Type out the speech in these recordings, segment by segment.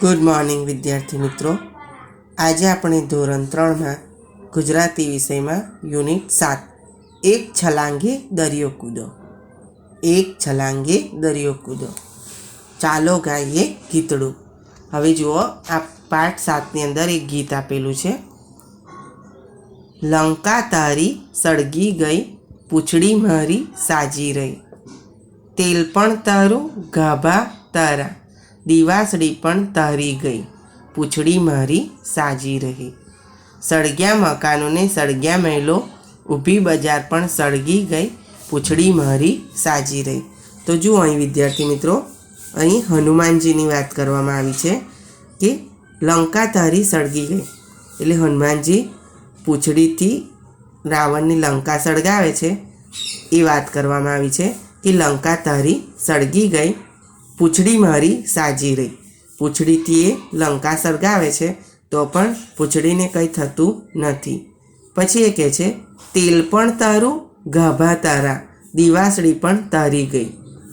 Good morning વિદ્યાર્થી મિત્રો. આજે આપણે ધોરણ 3માં ગુજરાતી વિષયમાં યુનિટ 7 એક છલાંગે દરિયો કૂદો. એક છલાંગે દરિયો કૂદો. ચાલો ગાઈએ ગીતડું. હવે જુઓ, આ પાઠ 7ની અંદર એક ગીત આપેલું છે. લંકા તારી સળગી ગઈ, પૂંછડી મારી સાજી રહી. તેલ પણ તારું, ગાભા તારા, દિવાસળી પણ તારી ગઈ, પૂંછડી મારી સાજી રહી. સળગ્યા મકાનોને સળગ્યા મહેલો, ઊભી બજાર પણ સળગી ગઈ, પૂંછડી મારી સાજી રહી. તો જુઓ અહીં વિદ્યાર્થી મિત્રો, અહીં હનુમાનજીની વાત કરવામાં આવી છે કે લંકા તારી સળગી ગઈ. એટલે હનુમાનજી પૂંછડીથી રાવણની લંકા સળગાવે છે એ વાત કરવામાં આવી છે કે લંકા તારી સળગી ગઈ, પૂંછડી મારી સાજી રહી. પૂંછડીથી એ લંકા સળગાવે છે તો પણ પૂંછડીને કંઈ થતું નથી. પછી એ કહે છે તેલ પણ તારું, ગાભા તારા, દિવાસળી પણ તારી ગઈ,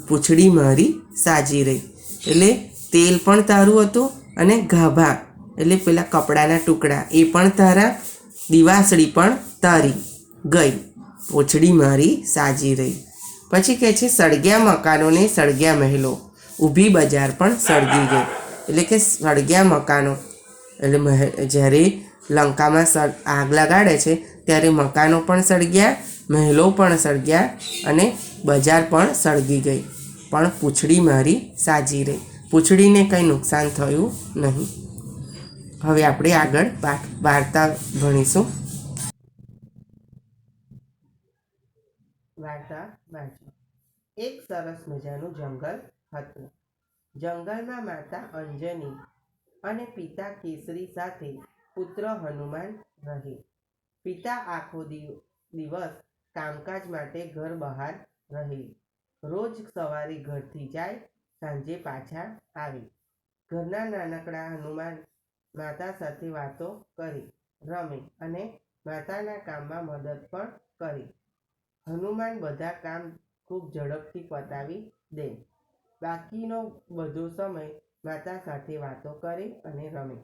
પૂંછડી મારી સાજી રહી. એટલે તેલ પણ તારું હતું અને ગાભા એટલે પેલા કપડાના ટુકડા એ પણ તારા, દિવાસળી પણ તારી ગઈ, પૂંછડી મારી સાજી રહી. પછી કહે છે સળગ્યા મકાનોને સળગ્યા મહેલો, ઊભી બજાર પણ સળગી ગઈ. એટલે કે સળગ્યા મકાનો એટલે જ્યારે લંકામાં આગ લગાડે છે ત્યારે મકાનો પણ સળગ્યા, મહેલો પણ સળગ્યા અને બજાર પણ સળગી ગઈ, પણ પૂંછડી મારી સાજી રહી. પૂંછડીને કંઈ નુકસાન થયું નહીં. હવે આપણે આગળ વાર્તા ભણીશું. વાર્તા વાંચો. એક સરસ મજાનું જંગલ હતું. જંગલમાં માતા અંજની અને પિતા કેસરી સાથે પુત્ર હનુમાન રહે. પિતા આખો દિવસ કામકાજ માટે ઘર બહાર રહે. રોજ સવારે ઘરથી જાય, સાંજે પાછા આવે. ઘરના નાનકડા હનુમાન માતા સાથે વાતો કરે, રમે અને માતાના કામમાં મદદ પણ કરે. હનુમાન બધા કામ ખૂબ ઝડપથી પતાવી દે. બાકીનો બધો સમય માતા સાથે વાતો કરે અને રમે.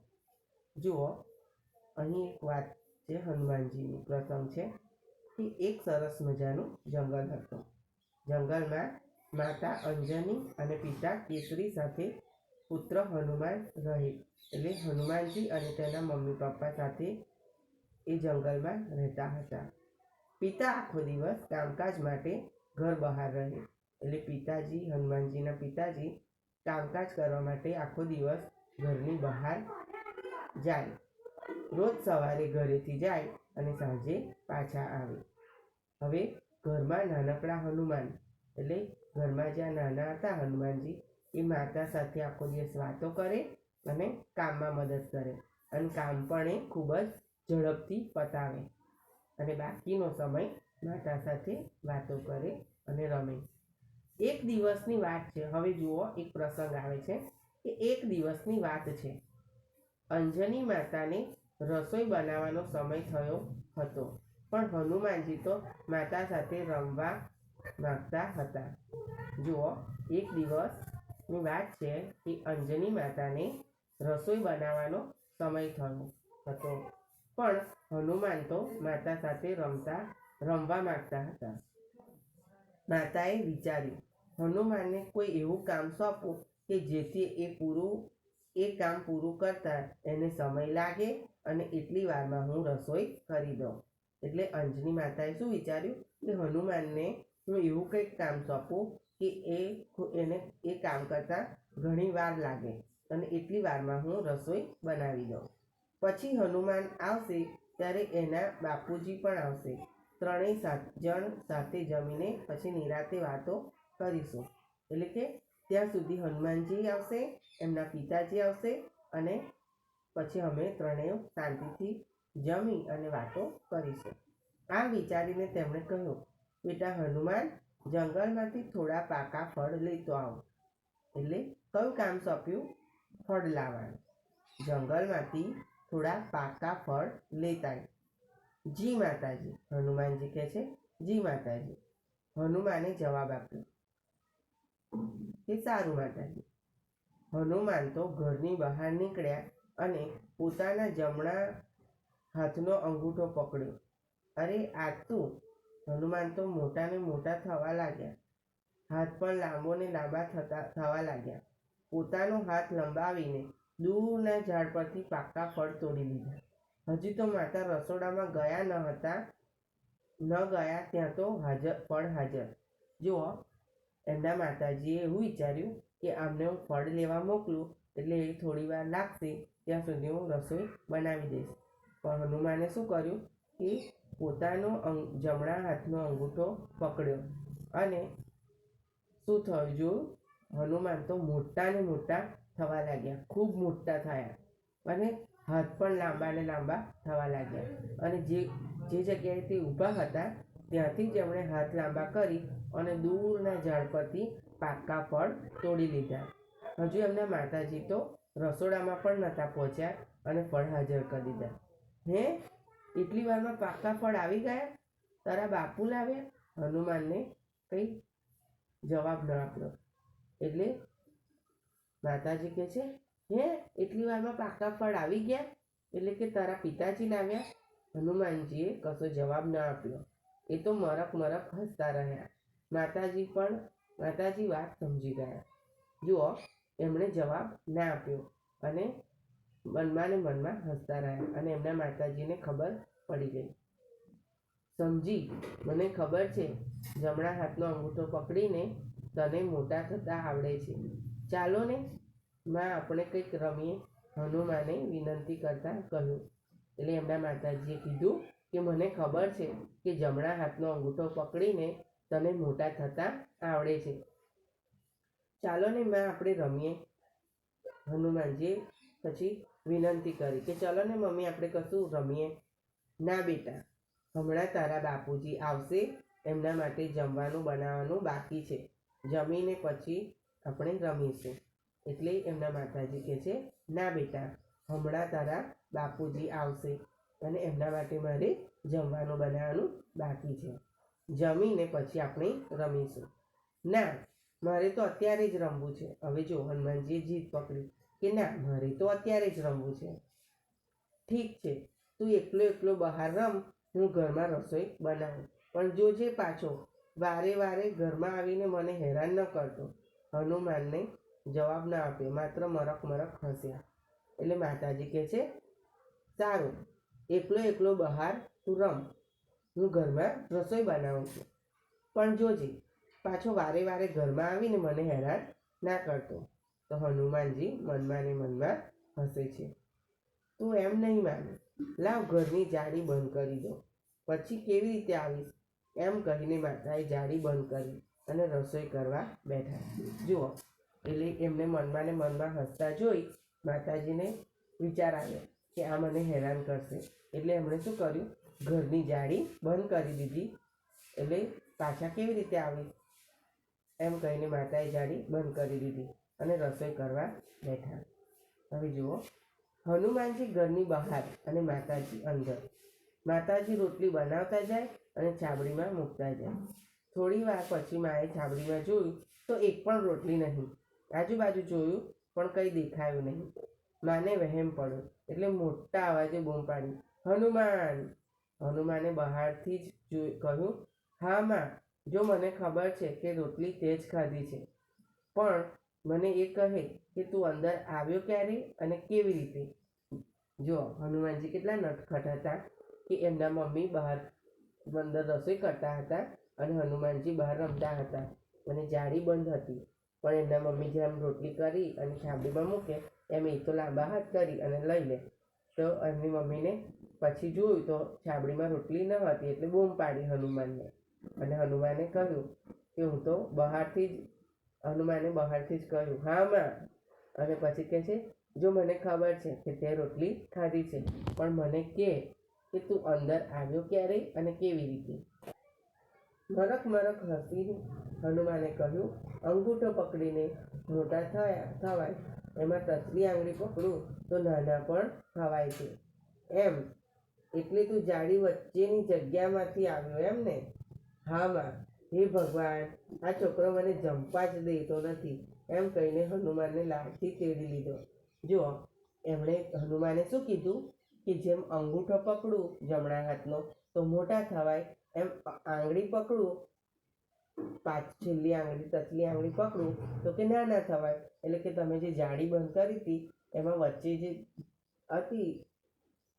જુઓ, અહીં એક વાત છે, હનુમાનજીની પ્રસંગ છે કે એક સરસ મજાનું જંગલ હતું. જંગલમાં માતા અંજની અને પિતા કેસરી સાથે પુત્ર હનુમાન રહે. એટલે હનુમાનજી અને તેના મમ્મી પપ્પા સાથે એ જંગલમાં રહેતા હતા. પિતા આખો દિવસ કામકાજ માટે ઘર બહાર રહે. એટલે પિતાજી, હનુમાનજીના પિતાજી કામકાજ કરવા માટે આખો દિવસ ઘરની બહાર જાય. રોજ સવારે ઘરેથી જાય અને સાંજે પાછા આવે. હવે ઘરમાં નાનકડા હનુમાન એટલે ઘરમાં જ્યાં નાના હતા હનુમાનજી, એ માતા સાથે આખો દિવસ વાતો કરે અને કામમાં મદદ કરે અને કામ પણ એ ખૂબ જ ઝડપથી પતાવે અને બાકીનો સમય માતા સાથે વાતો કરે અને રમે. એક દિવસની વાત છે. હવે જુઓ, એક પ્રસંગ આવે છે કે એક દિવસની વાત છે. અંજની માતાને રસોઈ બનાવવાનો સમય થયો હતો, પણ હનુમાનજી તો માતા સાથે રમવા માંગતા હતા. જુઓ, એક દિવસની વાત છે કે અંજની માતાને રસોઈ બનાવવાનો સમય થયો હતો, પણ હનુમાન તો માતા સાથે રમવા માંગતા હતા. માતાએ વિચાર્યું, હનુમાનને કોઈ એવું કામ સોંપું કે જેથી એ કામ પૂરું કરતા એને સમય લાગે અને એટલી વારમાં હું રસોઈ કરી દઉં. એટલે અંજની માતાએ શું વિચાર્યું કે હનુમાનને હું એવું કંઈક કામ સોંપું કે એને એ કામ કરતાં ઘણી વાર લાગે અને એટલી વારમાં હું રસોઈ બનાવી દઉં. પછી હનુમાન આવશે ત્યારે એના બાપુજી પણ આવશે. ત્રણેય જણ સાથે જમીને પછી નિરાંતે વાતો કરીશું. એટલે કે ત્યાં સુધી હનુમાનજી આવશે, એમના પિતાજી આવશે અને પછી અમે ત્રણેય શાંતિથી જમી અને વાતો કરીશું. આમ વિચારીને તેમણે કહ્યું, બેટા હનુમાન, જંગલમાંથી થોડા પાકા ફળ લેતો આવો. એટલે કયું કામ સોંપ્યું? ફળ લાવવાનું. જંગલમાંથી થોડા પાકા ફળ લેતા. જી માતાજી. હનુમાનજી કહે છે, જી માતાજી. હનુમાને જવાબ આપ્યો કે સારું માતાજી. હનુમાન તો ઘરની બહાર નીકળ્યા અને પોતાના જમણા હાથનો અંગૂઠો પકડ્યો. અરે આ તું! હનુમાન તો મોટા ને મોટા થવા લાગ્યા. હાથ પણ લાંબો ને લાંબા થવા લાગ્યા. પોતાનો હાથ લંબાવીને દૂરના ઝાડ પરથી પાકા ફળ તોડી લીધા. હજી તો માતા રસોડામાં ગયા ન ગયા ત્યાં તો ફળ હાજર. જુઓ, એમના માતાજીએ એવું વિચાર્યું કે આમને હું ફળ લેવા મોકલું એટલે એ થોડી વાર લાગશે, ત્યાં સુધી હું રસોઈ બનાવી દઈશ. પણ હનુમાને શું કર્યું કે પોતાનો જમણા હાથનો અંગૂઠો પકડ્યો અને શું થયું જોયું? હનુમાન તો મોટા ને મોટા થવા લાગ્યા, ખૂબ મોટા થયા અને હાથ પણ લાંબા ને લાંબા થવા લાગ્યા. અને જે જગ્યાએ તે ઊભા હતા ત્યાંથી જ એમણે હાથ લાંબા કરી અને દૂરના ઝાડ પરથી પાકા ફળ તોડી લીધા. હજુ એમના માતાજી તો રસોડામાં પણ નહોતા પહોંચ્યા અને ફળ હાજર કરી દીધા. હે, એટલી વારમાં પાકા ફળ આવી ગયા? તારા બાપુ લાવ્યા? હનુમાનને કંઈ જવાબ ન આપ્યો. એટલે માતાજી કહે છે, હે, એટલી વારમાં પાકા ફળ આવી ગયા? એટલે કે તારા પિતાજી લાવ્યા? હનુમાનજીએ કશો જવાબ ન આપ્યો. એ તો મરક મરક હસતા રહ્યા. માતાજી વાત સમજી ગયા. જુઓ, એમણે જવાબ ના આપ્યો અને મનમાં ને મનમાં હસતા રહ્યા અને એમના માતાજીને ખબર પડી ગઈ. સમજી, મને ખબર છે જમણા હાથનો અંગૂઠો પકડીને તને મોટા થતા આવડે છે. ચાલો ને માં, આપણે કંઈક રમીએ, હનુમાને વિનંતી કરતા કહ્યું. એટલે એમના માતાજીએ કીધું કે મને ખબર છે કે જમણા હાથનો અંગૂઠો પકડીને તને મોટા થતા આવડે છે. ચાલો ને માં, આપણે રમીએ. હનુમાનજીએ પછી વિનંતી કરી કે ચલો ને મમ્મી, આપણે કશું રમીએ. ના બેટા, હમણાં તારા બાપુજી આવશે, એમના માટે જમવાનું બનાવવાનું બાકી છે. જમીને પછી આપણે રમીશું. એટલે એમના માતાજી કહે છે, ના બેટા, હમણાં તારા બાપુજી આવશે અને એમના માટે મારે જમવાનું બનાવવાનું બાકી છે. જમીને પછી આપણે રમીશું. ના, મારે તો અત્યારે જ રમવું છે. હવે જો હનુમાનજીએ જીદ પકડી કે ના, મારે તો અત્યારે જ રમવું છે. ઠીક છે, તું એકલો બહાર રમ, હું ઘરમાં રસોઈ બનાવું. પણ જોજે પાછો વારે વારે ઘરમાં આવીને મને હેરાન ન કરતો. હનુમાનને જવાબ ના આપ્યો, માત્ર મરક મરક હસ્યા. એટલે માતાજી કહે છે, સારું, એકલો બહાર તું રમ, હું ઘરમાં રસોઈ બનાવું છું. પણ જોજે પાછો વારે વારે ઘરમાં આવીને મને હેરાન ના કરતો. તો હનુમાનજી મનમાં ને મનમાં હસે છે. તું એમ નહીં માને, લાવ ઘરની જાળી બંધ કરી દો, પછી કેવી રીતે આવીશ? એમ કહીને માતાએ જાળી બંધ કરી અને રસોઈ કરવા બેઠા. જુઓ, એટલે એમને મનમાં ને મનમાં હસતા જોઈ માતાજીને વિચાર આવ્યો કે આ મને હેરાન કરશે. એટલે એમણે શું કર્યું? ઘરની જાળી બંધ કરી દીધી. એટલે પાછા કેવી રીતે આવીશ? એમ કહીને માતાએ જાળી બંધ કરી દીધી અને રસોઈ કરવા બેઠા. હવે જુઓ, હનુમાનજી ઘરની બહાર અને માતાજી અંદર. માતાજી રોટલી બનાવતા જાય અને છાબડીમાં મૂકતા જાય. થોડી વાર પછી માએ છાબડીમાં જોયું તો એક પણ રોટલી નહીં. આજુબાજુ જોયું પણ કંઈ દેખાયું નહીં. માને વહેમ પડ્યો એટલે મોટા અવાજે બૂમ પાડી, હનુમાન! હનુમાને બહારથી જ કહ્યું, હા માં, જો મને ખબર છે કે રોટલી તે જ ખાધી છે, પણ મને એ કહે કે તું અંદર આવ્યો ક્યારે અને કેવી રીતે? જો હનુમાનજી કેટલા નટખટ હતા કે એમના મમ્મી બહાર અંદર રસોઈ કરતા હતા અને હનુમાનજી બહાર રમતા હતા અને જાળી બંધ હતી. પણ એમના મમ્મી જેમ રોટલી કરી અને છાબડીમાં મૂકે એમ એ તો લાંબા હાથ કરી અને લઈ લે. તો એમની મમ્મીને પછી જોયું તો છાબડીમાં રોટલી ન હતી એટલે બૂમ પાડી હનુમાનને. અને હનુમાને કહ્યું કે હું તો હનુમાને બહારથી જ કહ્યું, હા માં. અને પછી કહે છે, જો મને ખબર છે કે તે રોટલી ખાધી છે, પણ મને કે તું અંદર આવ્યો ક્યારે અને કેવી રીતે? મરક મરક હસી હનુમાને કહ્યું, અંગૂઠો પકડીને મોટા થવાય, એમાં ટચલી આંગળી પકડું તો નાના પણ ખવાય છે. એમ એટલે તું જાળી વચ્ચેની જગ્યામાંથી આવ્યો એમ ને? હા માં. હે ભગવાન, આ છોકરો મને જંપવા જ દેતો નથી. એમ કહીને હનુમાનને લાડથી તેડી લીધો. જુઓ, એમણે હનુમાને શું કીધું કે જેમ અંગૂઠો પકડું જમણા હાથનો તો મોટા થવાય, એમ આંગળી પકડું, છેલ્લી આંગળી ટચલી આંગળી પકડું તો કે નાના થવાય. એટલે કે તમે જે જાળી બંધ કરી હતી એમાં વચ્ચે જે હતી,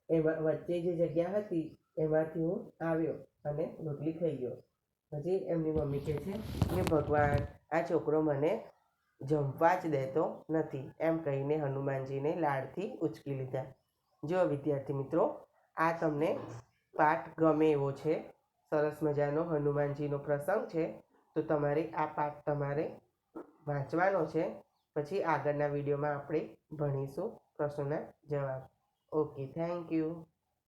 એમાં વચ્ચે જે જગ્યા હતી એમાંથી હું આવ્યો અને રોટલી ખાઈ ગયો. પછી એમની મમ્મી કહે છે કે ભગવાન, આ છોકરો મને જમવા જ દેતો નથી, એમ કહીને હનુમાનજીને લાડથી ઉચકી લીધા. જો વિદ્યાર્થી મિત્રો, આ તમને પાઠ ગમે એવો છે, સરસ મજાનો હનુમાનજીનો પ્રસંગ છે. તો તમારે આ પાઠ તમારે વાંચવાનો છે. પછી આગળના વિડીયોમાં આપણે ભણીશું પ્રશ્નોના જવાબ. Okay, thank you.